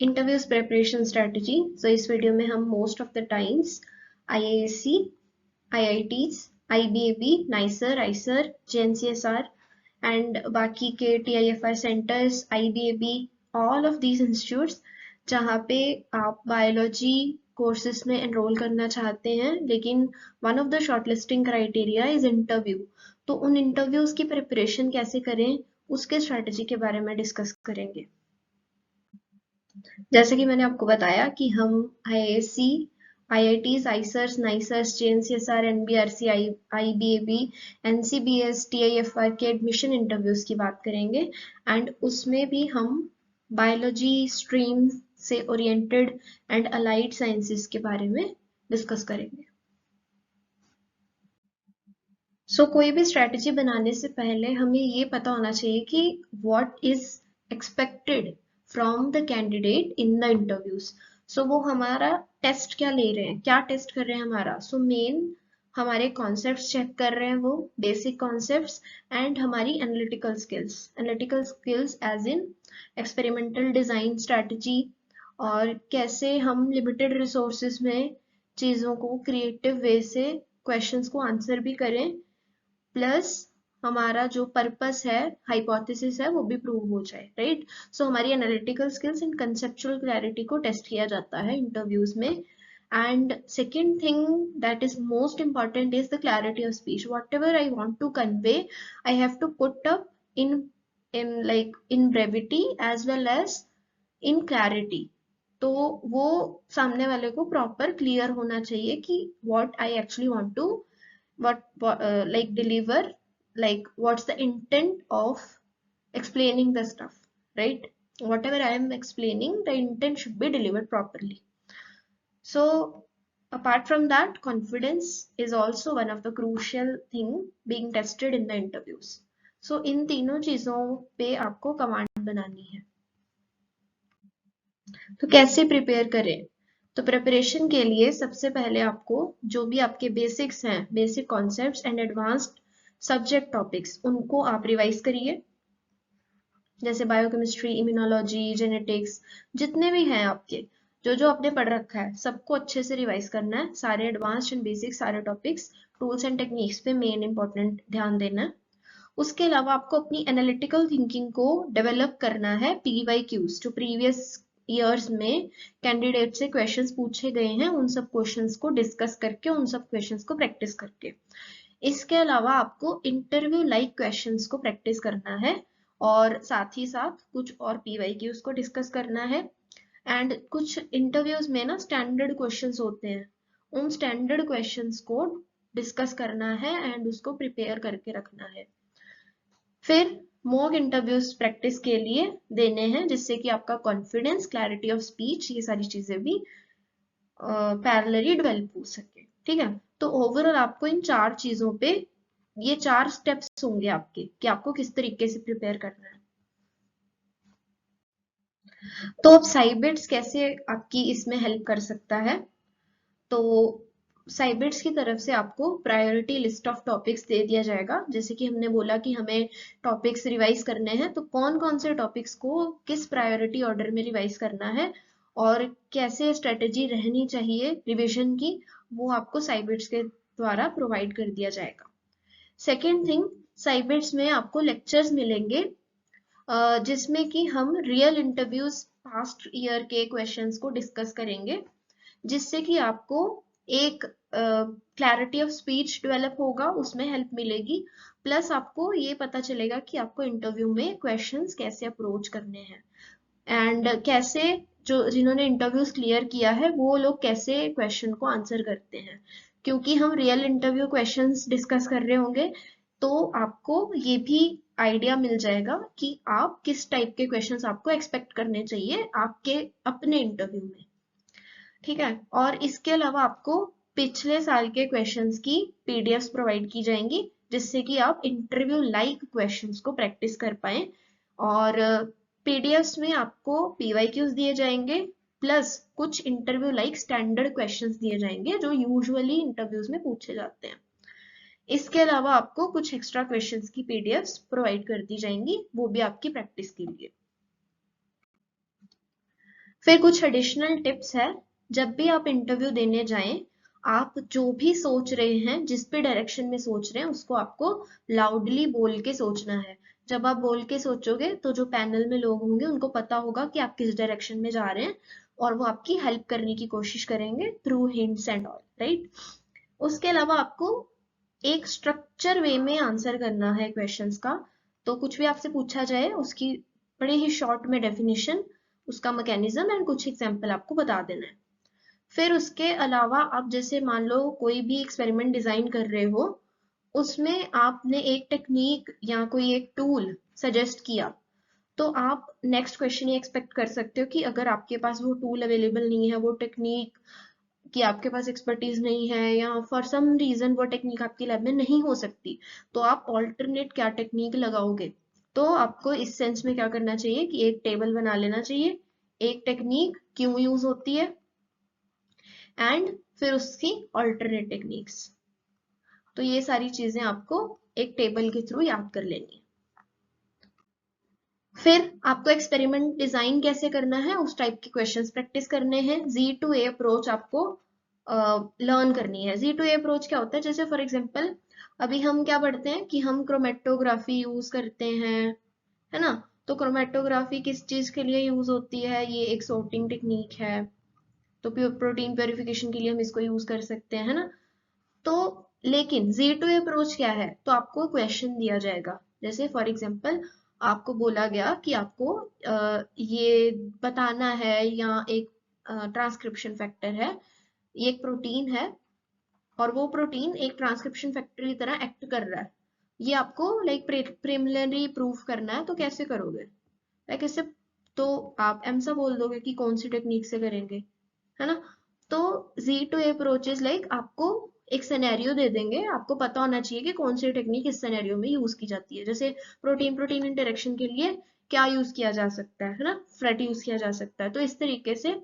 Interviews preparation strategy. इस video में हम most of the times IISc, IITs, IBAB, nicer, Eicher, JNCSR and बाकी के TIFR centres, IBAB, all of these institutes जहाँ पे आप बायोलॉजी कोर्सेज में एनरोल करना चाहते हैं, लेकिन one of the shortlisting criteria is interview. तो उन इंटरव्यूज की प्रिपरेशन कैसे करें, उसके स्ट्रेटजी के बारे में डिस्कस करेंगे। जैसे कि मैंने आपको बताया कि हम IISc, IITs, आइसर्स, नाइसर्स, JNCSR, NBRC, IBAB, NCBS, TIFR के एडमिशन इंटरव्यूज की बात करेंगे एंड उसमें भी हम बायोलॉजी स्ट्रीम से ओरिएंटेड एंड अलाइड साइंसेस के बारे में डिस्कस करेंगे। कोई भी स्ट्रैटेजी बनाने से पहले हमें ये पता होना चाहिए कि what is expected from the candidate in the interviews. वो हमारा टेस्ट क्या ले रहे हैं, क्या टेस्ट कर रहे हैं हमारा। मेन हमारे कॉन्सेप्ट्स चेक कर रहे हैं, वो बेसिक कॉन्सेप्ट्स एंड हमारी analytical skills as in experimental design strategy, और कैसे हम लिमिटेड रिसोर्सेज में चीज़ों को क्रिएटिव वे से क्वेश्चंस को आंसर भी करें, प्लस हमारा जो पर्पस है, हाइपोथेसिस है, वो भी प्रूव हो जाए, राइट। हमारी analytical skills and conceptual clarity को टेस्ट किया जाता है इंटरव्यूज में। And second thing that is most important is the clarity of speech. Whatever I want to convey, I have to put up in brevity as well as in clarity. तो वो सामने वाले को proper clear होना चाहिए कि what I actually want to like deliver, like what's the intent of explaining the stuff, right? Whatever I am explaining, the intent should be delivered properly. So apart from that, confidence is also one of the crucial thing being tested in the interviews. इन तीनों चीजों पे आपको command बनानी है। तो कैसे prepare करें? तो प्रिपरेशन के लिए सबसे पहले आपको जो भी आपके बेसिक्स हैं, basic concepts and advanced subject topics, उनको आप रिवाइज करिए। जैसे बायोकेमिस्ट्री, इम्यूनोलॉजी, जेनेटिक्स, जितने भी हैं आपके, जो जो आपने पढ़ रखा है, सबको अच्छे से रिवाइज करना है। सारे एडवांस्ड एंड बेसिक सारे टॉपिक्स, टूल्स एंड टेक्निक्स पे मेन इंपॉर्टेंट ध्यान देना है। उसके अलावा आपको अपनी एनालिटिकल थिंकिंग को डेवलप करना है। PYQs जो प्रीवियस ईयर्स में कैंडिडेट से क्वेश्चंस पूछे गए हैं, उन सब क्वेश्चंस को डिस्कस करके, उन सब क्वेश्चंस को प्रैक्टिस करके। इसके अलावा आपको इंटरव्यू लाइक क्वेश्चंस को प्रैक्टिस करना है और साथ ही साथ कुछ और PYQs को डिस्कस करना है। एंड कुछ इंटरव्यूज में ना स्टैंडर्ड क्वेश्चंस होते हैं, उन स्टैंडर्ड क्वेश्चंस को डिस्कस करना है एंड उसको प्रिपेयर करके रखना है। फिर मॉक इंटरव्यूज प्रैक्टिस के लिए देने हैं, जिससे कि आपका कॉन्फिडेंस, क्लैरिटी ऑफ स्पीच, ये सारी चीजें भी पैरेलली डेवलप हो सके, ठीक है। तो ओवरऑल आपको इन 4 चीजों पे, ये 4 स्टेप्स होंगे आपके कि आपको किस तरीके से प्रिपेयर करना है। तो अब साइबिट्स कैसे आपकी इसमें हेल्प कर सकता है? तो साइबिट्स की तरफ से आपको प्रायोरिटी लिस्ट ऑफ टॉपिक्स दे दिया जाएगा। जैसे कि हमने बोला कि हमें टॉपिक्स रिवाइज करने हैं, तो कौन कौन से टॉपिक्स को किस प्रायोरिटी ऑर्डर में रिवाइज करना है और कैसे स्ट्रेटेजी रहनी चाहिए रिवीजन की, वो आपको साइबिट्स के द्वारा प्रोवाइड कर दिया जाएगा। सेकेंड थिंग, साइबिट्स में आपको लेक्चर्स मिलेंगे जिसमें कि हम रियल इंटरव्यूज पास्ट ईयर के क्वेश्चंस को डिस्कस करेंगे, जिससे कि आपको एक क्लैरिटी ऑफ स्पीच डेवलप होगा, उसमें हेल्प मिलेगी। प्लस आपको ये पता चलेगा कि आपको इंटरव्यू में क्वेश्चंस कैसे अप्रोच करने हैं एंड कैसे जिन्होंने इंटरव्यूज क्लियर किया है वो लोग कैसे क्वेश्चन को आंसर करते हैं। क्योंकि हम रियल इंटरव्यू क्वेश्चंस डिस्कस कर रहे होंगे, तो आपको ये भी आइडिया मिल जाएगा कि आप किस टाइप के क्वेश्चंस आपको एक्सपेक्ट करने चाहिए आपके अपने इंटरव्यू में, ठीक है। और इसके अलावा आपको पिछले साल के क्वेश्चंस की PDFs प्रोवाइड की जाएंगी, जिससे कि आप इंटरव्यू लाइक क्वेश्चंस को प्रैक्टिस कर पाए। और PDFs में आपको PYQs दिए जाएंगे, प्लस कुछ इंटरव्यू लाइक स्टैंडर्ड क्वेश्चंस दिए जाएंगे जो यूजुअली इंटरव्यूज में पूछे जाते हैं। इसके अलावा आपको कुछ एक्स्ट्रा क्वेश्चंस की PDFs प्रोवाइड कर दी जाएंगी, वो भी आपकी प्रैक्टिस के लिए। फिर कुछ एडिशनल टिप्स है, जब भी आप इंटरव्यू देने जाएं, आप जो भी सोच रहे हैं, जिस भी डायरेक्शन में सोच रहे हैं, उसको आपको लाउडली बोल के सोचना है। जब आप बोल के सोचोगे तो जो पैनल में लोग होंगे उनको पता होगा कि आप किस डायरेक्शन में जा रहे हैं, और वो आपकी हेल्प करने की कोशिश करेंगे through hints and all, right. उसके अलावा आपको एक स्ट्रक्चर वे में आंसर करना है क्वेश्चंस का। तो कुछ भी आपसे पूछा जाए उसकी बड़े ही शॉर्ट में डेफिनेशन, उसका मैकेनिज्म एंड कुछ एग्जांपल आपको बता देना है। फिर उसके अलावा आप जैसे मान लो कोई भी एक्सपेरिमेंट डिजाइन कर रहे हो, उसमें आपने एक टेक्निक या कोई एक टूल सजेस्ट किया, तो आप नेक्स्ट क्वेश्चन ये एक्सपेक्ट कर सकते हो कि अगर आपके पास वो टूल अवेलेबल नहीं है, वो टेक्निक कि आपके पास एक्सपर्टीज नहीं है, या फॉर सम रीजन वो टेक्निक आपकी लैब में नहीं हो सकती, तो आप ऑल्टरनेट क्या टेक्निक लगाओगे। तो आपको इस सेंस में क्या करना चाहिए कि एक टेबल बना लेना चाहिए, एक टेक्निक क्यों यूज होती है, एंड फिर उसकी ऑल्टरनेट टेक्निक्स। तो ये सारी चीजें आपको एक टेबल के थ्रू याद कर लेनी है। फिर आपको एक्सपेरिमेंट डिजाइन कैसे करना है, उस टाइप के क्वेश्चंस प्रैक्टिस करने हैं। Z2A अप्रोच आपको लर्न करनी है। Z2A अप्रोच क्या होता है, जैसे फॉर एग्जांपल अभी हम क्या पढ़ते हैं कि हम क्रोमेटोग्राफी यूज करते हैं, है ना। तो क्रोमेटोग्राफी किस चीज के लिए यूज होती है, ये एक सॉर्टिंग टेक्निक है, तो प्रोटीन प्योरिफिकेशन के लिए हम इसको यूज कर सकते हैं, है ना। तो लेकिन Z2A अप्रोच क्या है, तो आपको क्वेश्चन दिया जाएगा, जैसे फॉर एग्जांपल आपको बोला गया कि आपको ये बताना है, या एक ट्रांसक्रिप्शन फैक्टर है, ये एक प्रोटीन है, और वो प्रोटीन एक ट्रांसक्रिप्शन फैक्टर की तरह एक्ट कर रहा है, ये आपको लाइक प्रिलिमिनरी प्रूफ करना है। तो कैसे करोगे, लाइक ऐसे, तो आप एमसा बोल दोगे कि कौन सी टेक्निक से करेंगे, है ना। तो Z2A अप्रोचेस लाइक आपको एक सिनेरियो दे देंगे, आपको पता होना चाहिए कि कौन सी टेक्निक इस सिनेरियो में यूज की जाती है। जैसे प्रोटीन प्रोटीन इंटरेक्शन के लिए क्या यूज किया जा सकता है ना, फ्रेट यूज किया जा सकता है। तो इस तरीके से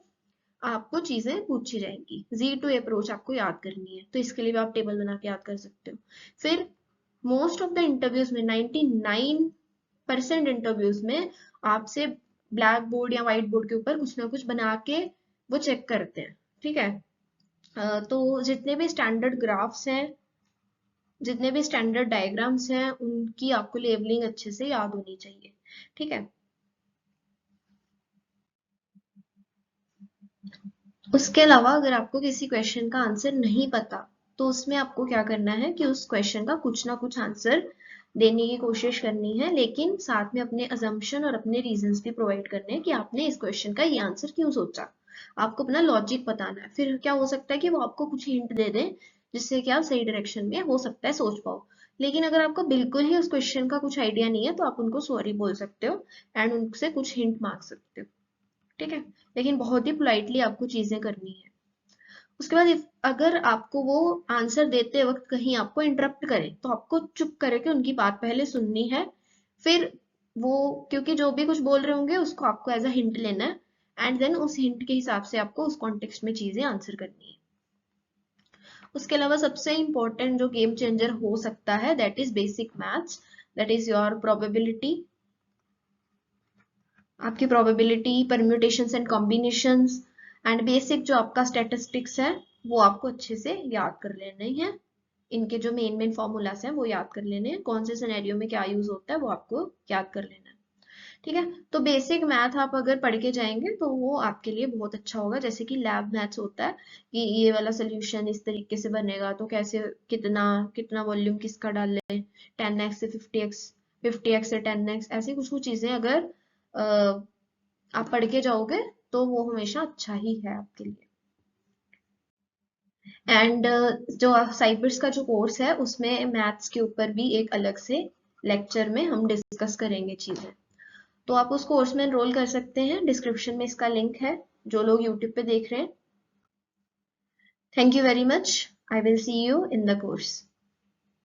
आपको चीजें पूछी जाएंगी। Z2A अप्रोच आपको याद करनी है, तो इसके लिए भी आप टेबल बना के याद कर सकते हो। फिर मोस्ट ऑफ द इंटरव्यूज में 99% इंटरव्यूज में आपसे ब्लैक बोर्ड या व्हाइट बोर्ड के ऊपर कुछ ना कुछ बना के वो चेक करते हैं, ठीक है। तो जितने भी स्टैंडर्ड ग्राफ्स हैं, जितने भी स्टैंडर्ड डायग्राम्स हैं, उनकी आपको लेबलिंग अच्छे से याद होनी चाहिए, ठीक है। उसके अलावा अगर आपको किसी क्वेश्चन का आंसर नहीं पता, तो उसमें आपको क्या करना है कि उस क्वेश्चन का कुछ ना कुछ आंसर देने की कोशिश करनी है, लेकिन साथ में अपने अजम्पशन और अपने रीजंस भी प्रोवाइड करने हैं कि आपने इस क्वेश्चन का ये आंसर क्यों सोचा। आपको अपना लॉजिक बताना है। फिर क्या हो सकता है कि वो आपको कुछ हिंट दे दें, जिससे कि आप सही डायरेक्शन में हो सकता है सोच पाओ। लेकिन अगर आपको बिल्कुल ही उस क्वेश्चन का कुछ आइडिया नहीं है, तो आप उनको सॉरी बोल सकते हो एंड उनसे कुछ हिंट मांग सकते हो, ठीक है। लेकिन बहुत ही पोलाइटली आपको चीजें करनी है। उसके बाद अगर आपको वो आंसर देते वक्त कहीं आपको इंटरप्ट करे, तो आपको चुप करके उनकी बात पहले सुननी है। फिर वो, क्योंकि जो भी कुछ बोल रहे होंगे उसको आपको एज अ हिंट लेना है, एंड देन उस हिंट के हिसाब से आपको उस कॉन्टेक्स्ट में चीजें आंसर करनी है। उसके अलावा सबसे इंपॉर्टेंट जो गेम चेंजर हो सकता है, that is basic maths, that is your probability. आपकी probability, permutations and combinations, and basic जो आपका स्टैटिस्टिक्स है, वो आपको अच्छे से याद कर लेने हैं। इनके जो मेन मेन फॉर्मूलाज हैं वो याद कर लेने हैं, कौन से सिनेरियो में क्या यूज होता है वो आपको याद कर लेना है, ठीक है। तो बेसिक मैथ आप अगर पढ़ के जाएंगे तो वो आपके लिए बहुत अच्छा होगा। जैसे कि लैब मैथ्स होता है कि ये वाला सोल्यूशन इस तरीके से बनेगा, तो कैसे, कितना कितना वॉल्यूम किसका डाल लें, 10x से 50x, 50x से 10x, ऐसी कुछ कुछ चीजें अगर आप पढ़ के जाओगे तो वो हमेशा अच्छा ही है आपके लिए। एंड जो साइबर्स का जो कोर्स है उसमें मैथ्स के ऊपर भी एक अलग से लेक्चर में हम डिस्कस करेंगे चीजें। तो आप उस कोर्स में एनरोल कर सकते हैं, डिस्क्रिप्शन में इसका लिंक है, जो लोग यूट्यूब पे देख रहे हैं। Thank you very much, I will see you in the course.